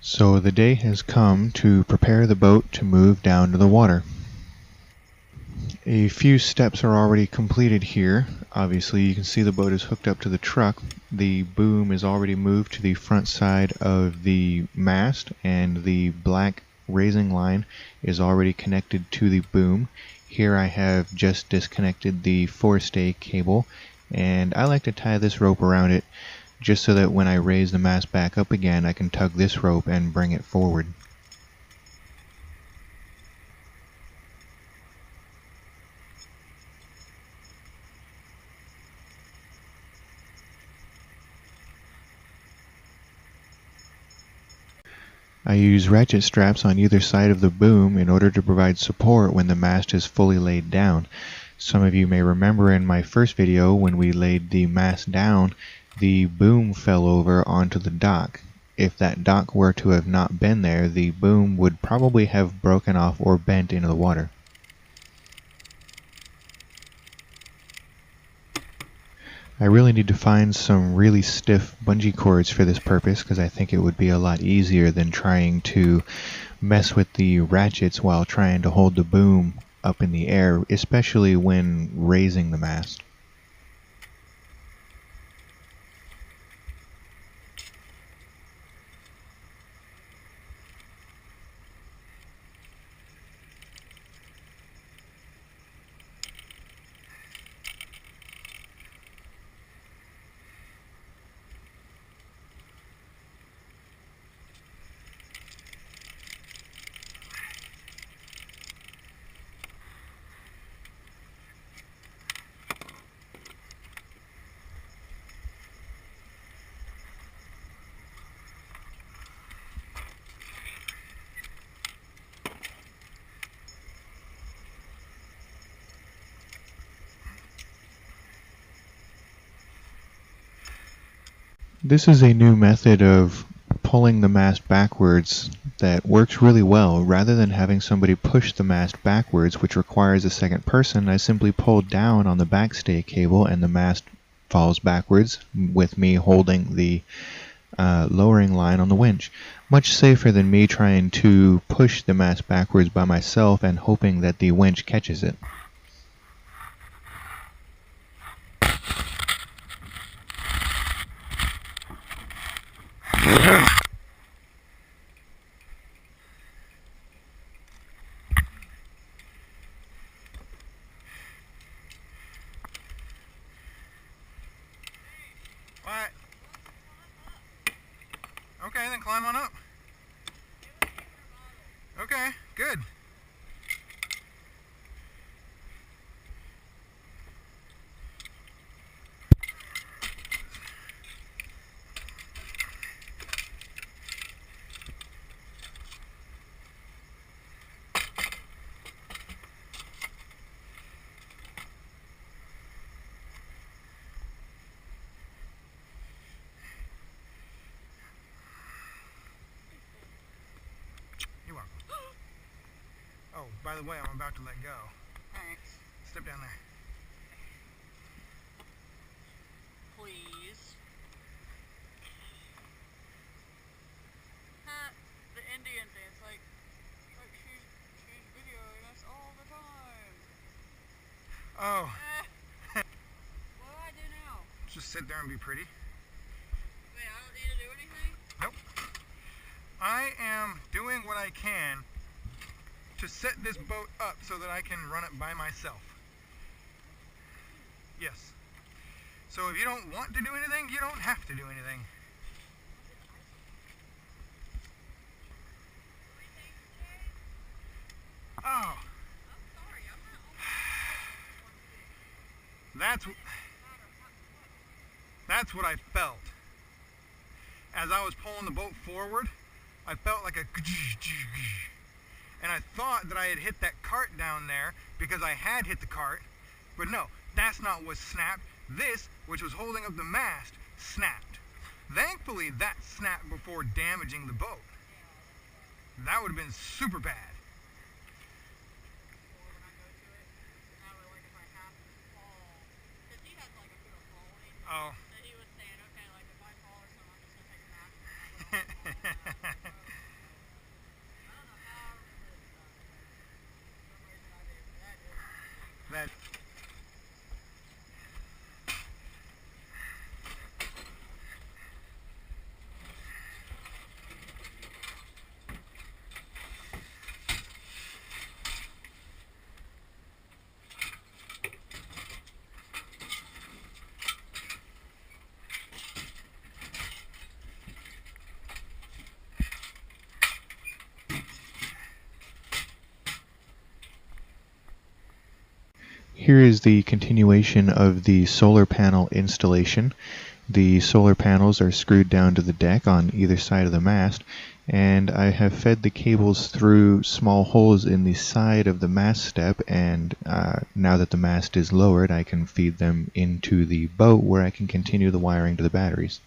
So the day has come to prepare the boat to move down to the water. A few steps are already completed here. Obviously you can see the boat is hooked up to the truck. The boom is already moved to the front side of the mast, and the black raising line is already connected to the boom. Here I have just disconnected the forestay cable, and I like to tie this rope around it just so that when I raise the mast back up again I can tug this rope and bring it forward. I use ratchet straps on either side of the boom in order to provide support when the mast is fully laid down. Some of you may remember in my first video when we laid the mast down, the boom fell over onto the dock. If that dock were to have not been there, the boom would probably have broken off or bent into the water. I really need to find some really stiff bungee cords for this purpose, because I think it would be a lot easier than trying to mess with the ratchets while trying to hold the boom up in the air, especially when raising the mast. This is a new method of pulling the mast backwards that works really well. Rather than having somebody push the mast backwards, which requires a second person, I simply pull down on the backstay cable and the mast falls backwards with me holding the lowering line on the winch. Much safer than me trying to push the mast backwards by myself and hoping that the winch catches it. What? Okay, then climb on up. Okay, good. You're welcome. Oh, by the way, I'm about to let go. Thanks. Step down there. Please. The Indian dance, like she's videoing us all the time. Oh, What do I do now? just sit there and be pretty. Wait, I don't need to do anything? Nope. I am doing what I can to set this boat up so that I can run it by myself. Yes. So if you don't want to do anything, you don't have to do anything. Oh. I'm sorry, I'm not That's what I felt. As I was pulling the boat forward, I felt like a and I thought that I had hit that cart down there because I had hit the cart, but no, that's not what snapped. This, which was holding up the mast, snapped. Thankfully, that snapped before damaging the boat. That would have been super bad. when I go to it. And I would, like, if I have to fall. Because he has, like, a fear of falling. Oh. So he was saying, okay, like, if I fall or something, I'm just going to take a nap. Here is the continuation of the solar panel installation. The solar panels are screwed down to the deck on either side of the mast, and I have fed the cables through small holes in the side of the mast step, and now that the mast is lowered, I can feed them into the boat where I can continue the wiring to the batteries.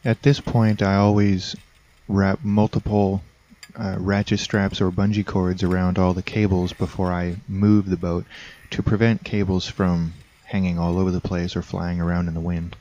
At this point, I always wrap multiple ratchet straps or bungee cords around all the cables before I move the boat to prevent cables from hanging all over the place or flying around in the wind.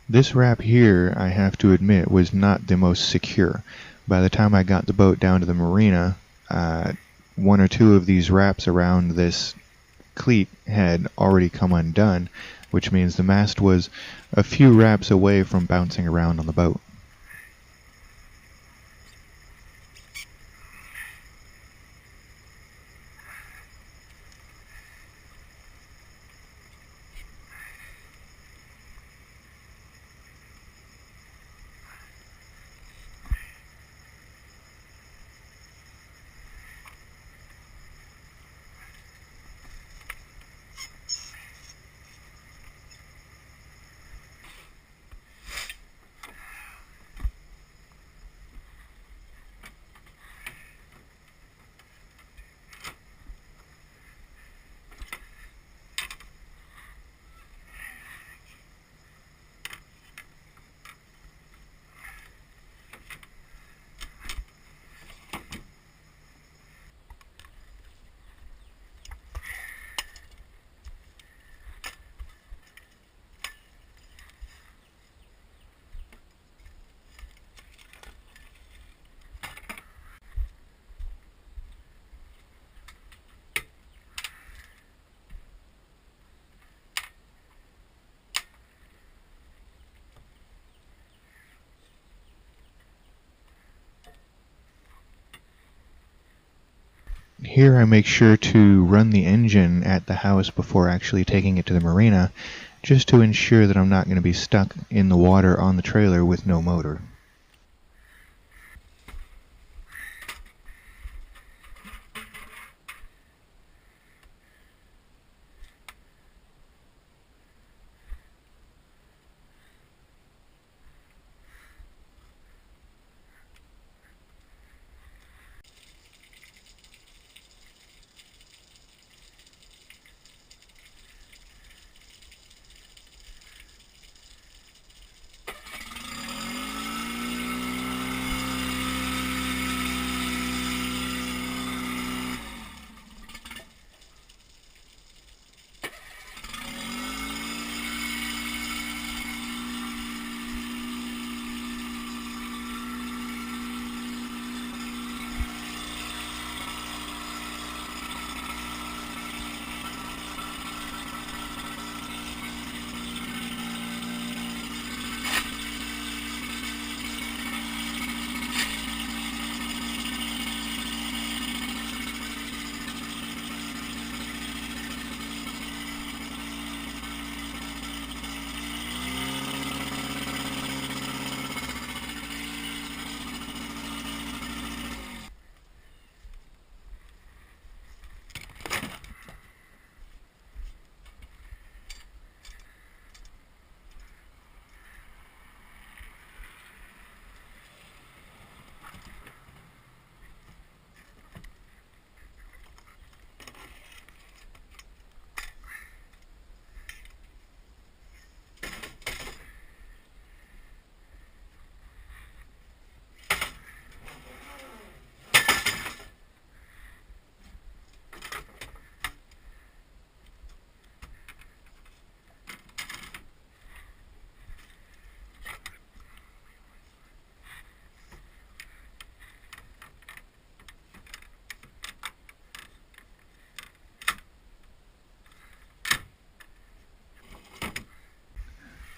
This wrap here, I have to admit, was not the most secure. By the time I got the boat down to the marina, one or two of these wraps around this cleat had already come undone, which means the mast was a few wraps away from bouncing around on the boat. Here I make sure to run the engine at the house before actually taking it to the marina, just to ensure that I'm not going to be stuck in the water on the trailer with no motor.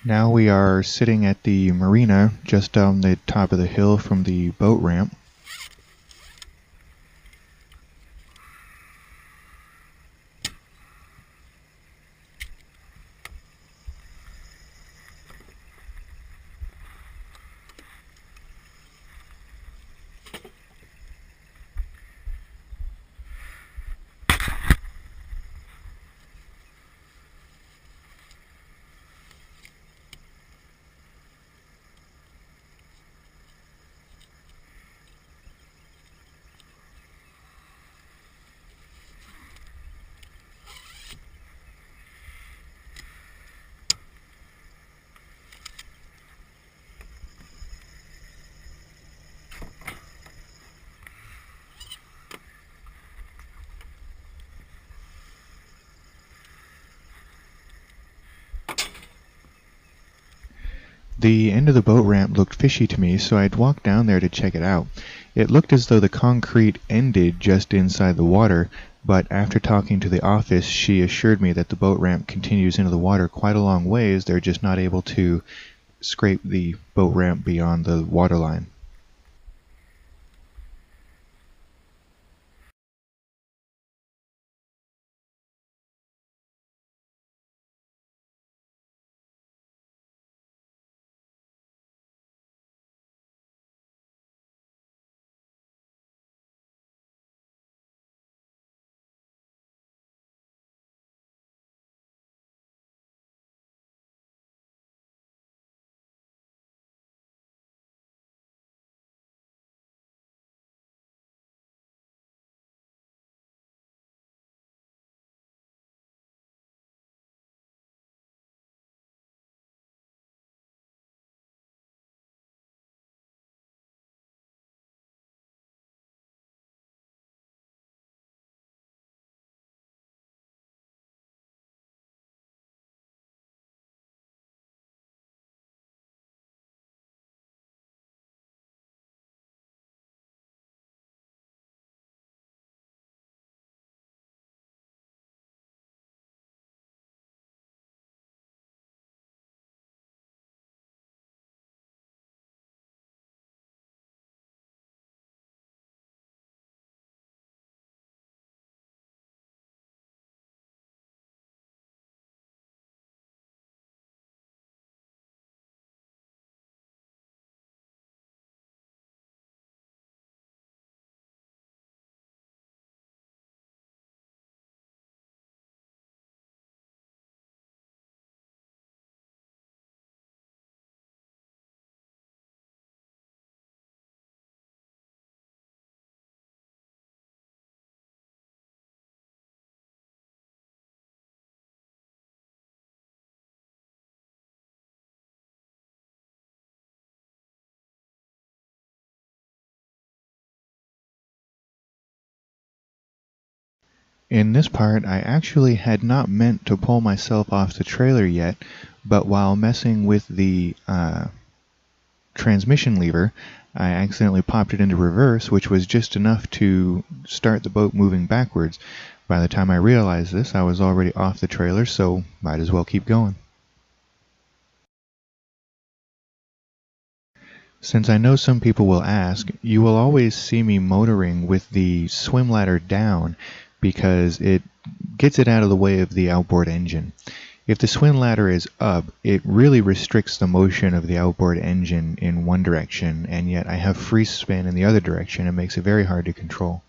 Now we are sitting at the marina just down the top of the hill from the boat ramp. The end of the boat ramp looked fishy to me, so I'd walked down there to check it out. It looked as though the concrete ended just inside the water, but after talking to the office, she assured me that the boat ramp continues into the water quite a long ways. They're just not able to scrape the boat ramp beyond the waterline. In this part, I actually had not meant to pull myself off the trailer yet, but while messing with the transmission lever, I accidentally popped it into reverse, which was just enough to start the boat moving backwards. By the time I realized this, I was already off the trailer, so might as well keep going. Since I know some people will ask, you will always see me motoring with the swim ladder down because it gets it out of the way of the outboard engine. If the swim ladder is up, it really restricts the motion of the outboard engine in one direction, and yet I have free spin in the other direction and makes it very hard to control.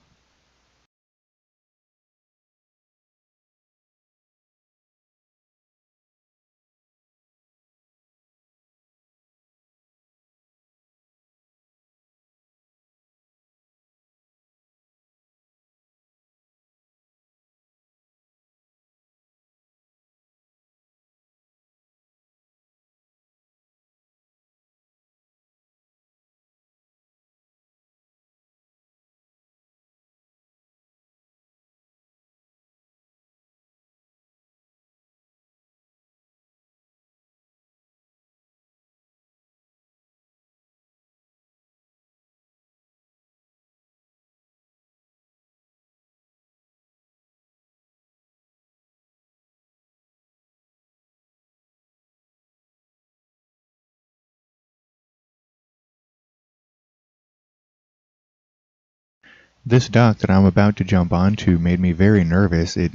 This dock that I'm about to jump onto made me very nervous. It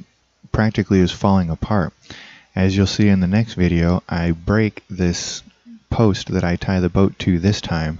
practically is falling apart. As you'll see in the next video, I break this post that I tie the boat to this time.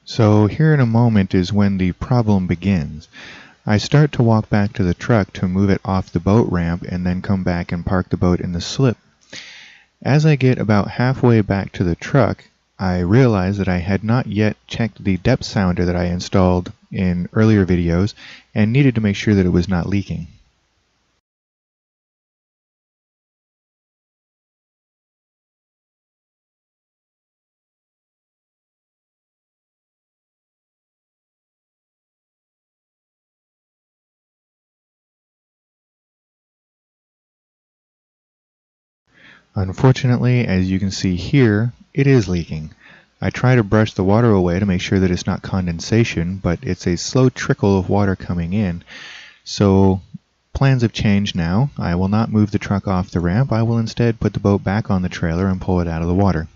So here in a moment is when the problem begins. I start to walk back to the truck to move it off the boat ramp and then come back and park the boat in the slip. As I get about halfway back to the truck, I realize that I had not yet checked the depth sounder that I installed in earlier videos and needed to make sure that it was not leaking. Unfortunately, as you can see here, it is leaking. I try to brush the water away to make sure that it's not condensation, but it's a slow trickle of water coming in. So plans have changed now. I will not move the truck off the ramp. I will instead put the boat back on the trailer and pull it out of the water.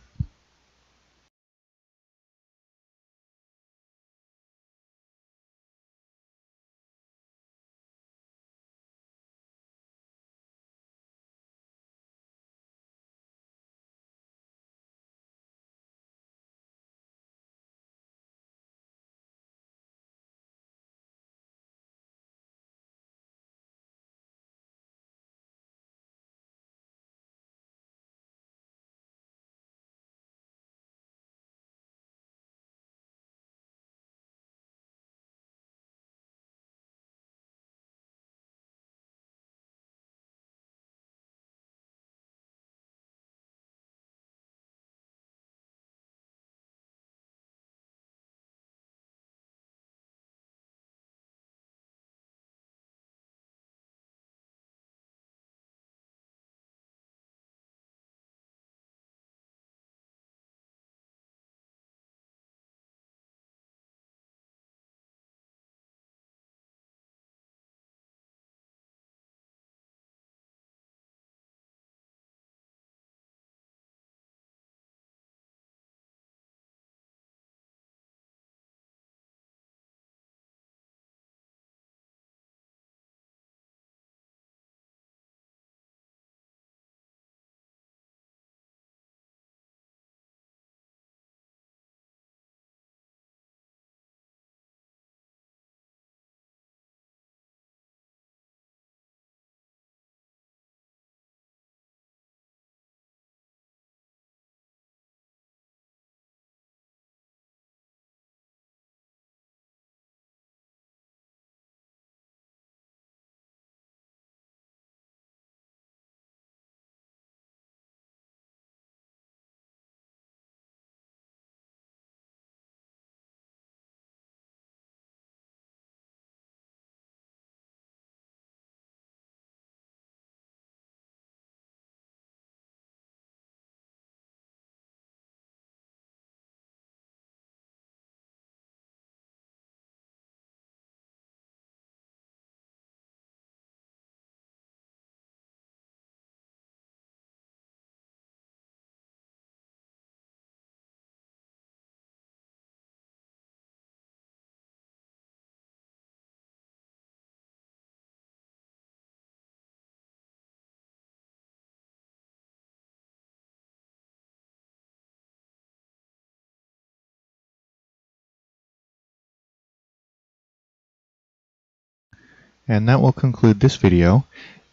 And that will conclude this video.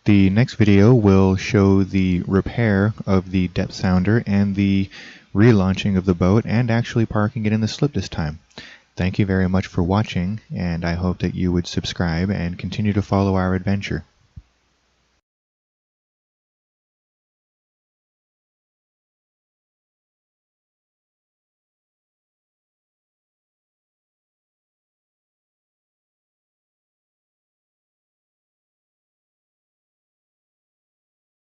The next video will show the repair of the depth sounder and the relaunching of the boat and actually parking it in the slip this time. Thank you very much for watching, and I hope that you would subscribe and continue to follow our adventure.